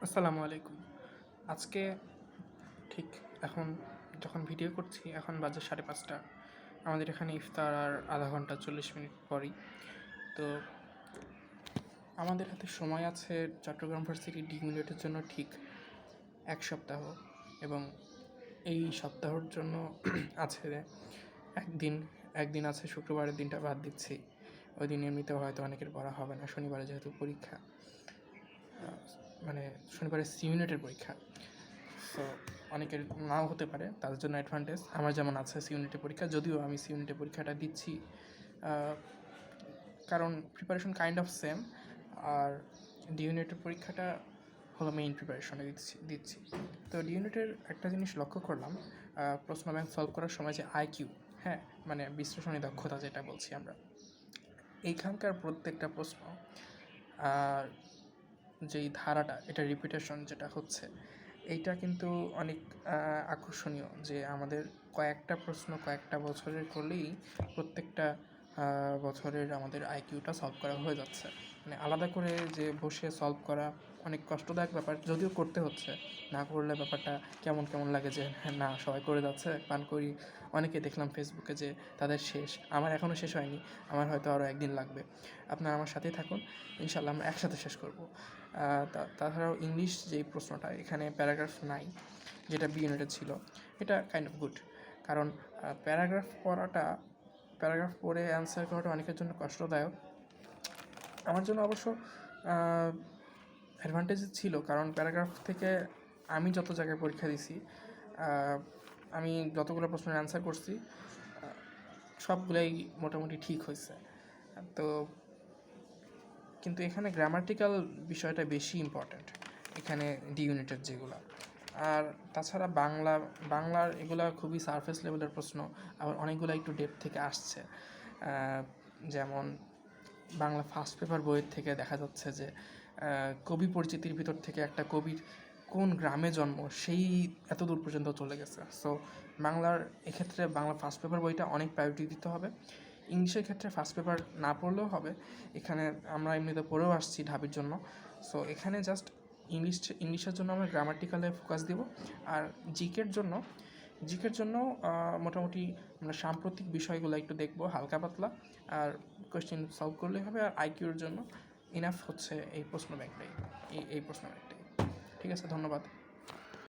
আসসালামু আলাইকুম। আজকে ঠিক এখন যখন ভিডিও করছি এখন বাজে 5:30। আমাদের এখানে ইফতার আর আধা ঘন্টা 40 মিনিট পরই। তো আমাদের হাতে সময় আছে চট্টগ্রাম ভার্সিটি ডিমিলেটের জন্য ঠিক 1 সপ্তাহ, এবং এই সপ্তাহর জন্য আছে একদিন একদিন আছে শুক্রবারের দিনটা বাদ দিচ্ছি। ওই দিন এমনিতেও হয়তো অনেকের পড়া হবে না, শনিবারে যেহেতু পরীক্ষা, মানে শনিবারে সি ইউনিটের পরীক্ষা। সো অনেকের নাও হতে পারে, তাদের জন্য অ্যাডভান্টেজ। আমার যেমন আছে সি ইউনিটের পরীক্ষা, যদিও আমি সি ইউনিটের পরীক্ষাটা দিচ্ছি কারণ প্রিপারেশন কাইন্ড অফ সেম, আর ডি ইউনিটের পরীক্ষাটা হলো মেইন প্রিপারেশনে দিচ্ছি। তো ডি ইউনিটের একটা জিনিস লক্ষ্য করলাম, প্রশ্ন ব্যাংক সলভ করার সময় যে আইকিউ, হ্যাঁ মানে বিশ্লেষণী দক্ষতা যেটা বলছি আমরা, এইখানকার প্রত্যেকটা প্রশ্ন আর যেই ধারাটা, এটা রিপিটেশন যেটা হচ্ছে, এইটা কিন্তু অনেক আকর্ষণীয়। যে আমাদের কয়েকটা প্রশ্ন কয়েকটা বছরের করলেই প্রত্যেকটা বছরের আমাদের আইকিউটা সলভ করা হয়ে যাচ্ছে। মানে আলাদা করে যে বসে সলভ করা অনেক কষ্টদায়ক ব্যাপার, যদিও করতে হচ্ছে। না করলে ব্যাপারটা কেমন কেমন লাগে যে হ্যাঁ না সবাই করে যাচ্ছে, পান করি। অনেকে দেখলাম ফেসবুকে যে তাদের শেষ, আমার এখনও শেষ হয়নি, আমার হয়তো আরও একদিন লাগবে। আপনারা আমার সাথেই থাকুন, ইনশাল্লাহ আমরা একসাথে শেষ করব। তাছাড়াও ইংলিশ যেই প্রশ্নটা, এখানে প্যারাগ্রাফ নাই, যেটা বি ইউনিটের ছিল, এটা কাইন্ড অফ গুড। কারণ প্যারাগ্রাফ পড়ে অ্যান্সার করাটা অনেকের জন্য কষ্টদায়ক। আমার জন্য অবশ্য অ্যাডভান্টেজ ছিল, কারণ প্যারাগ্রাফ থেকে আমি যত জায়গায় পরীক্ষা দিছি, আমি যতগুলো প্রশ্নের অ্যান্সার করছি সবগুলোই মোটামুটি ঠিক হয়েছে। তো কিন্তু এখানে গ্রামাটিক্যাল বিষয়টা বেশি ইম্পর্ট্যান্ট এখানে ডি ইউনিটের যেগুলো। আর তাছাড়া বাংলার এগুলো খুবই সারফেস লেভেলের প্রশ্ন, আবার অনেকগুলো একটু ডেপথ থেকে আসছে। যেমন বাংলা ফার্স্ট পেপার বইয়ের থেকে দেখা যাচ্ছে যে কবি পরিচিতির ভিতর থেকে একটা কবির কোন গ্রামে জন্ম সেই এত দূর পর্যন্ত চলে গেছে। সো বাংলার এক্ষেত্রে বাংলা ফার্স্ট পেপার বইটা অনেক প্রায়োরিটি দিতে হবে। ইংলিশের ক্ষেত্রে ফার্স্ট পেপার না পড়লেও হবে, এখানে আমরা এমনিতে পড়েও আসছি ঢাবির জন্য। সো এখানে জাস্ট ইংলিশের জন্য আমরা গ্রামাটিক্যালে ফোকাস দিব। আর জিকের জন্য মোটামুটি আমরা সাম্প্রতিক বিষয়গুলো একটু দেখবো হালকা পাতলা, আর কোয়েশ্চেন সলভ করলেই হবে। আর আইকিউর জন্য ইনাফ হচ্ছে এই প্রশ্ন ব্যাংকটাই। ঠিক আছে, ধন্যবাদ।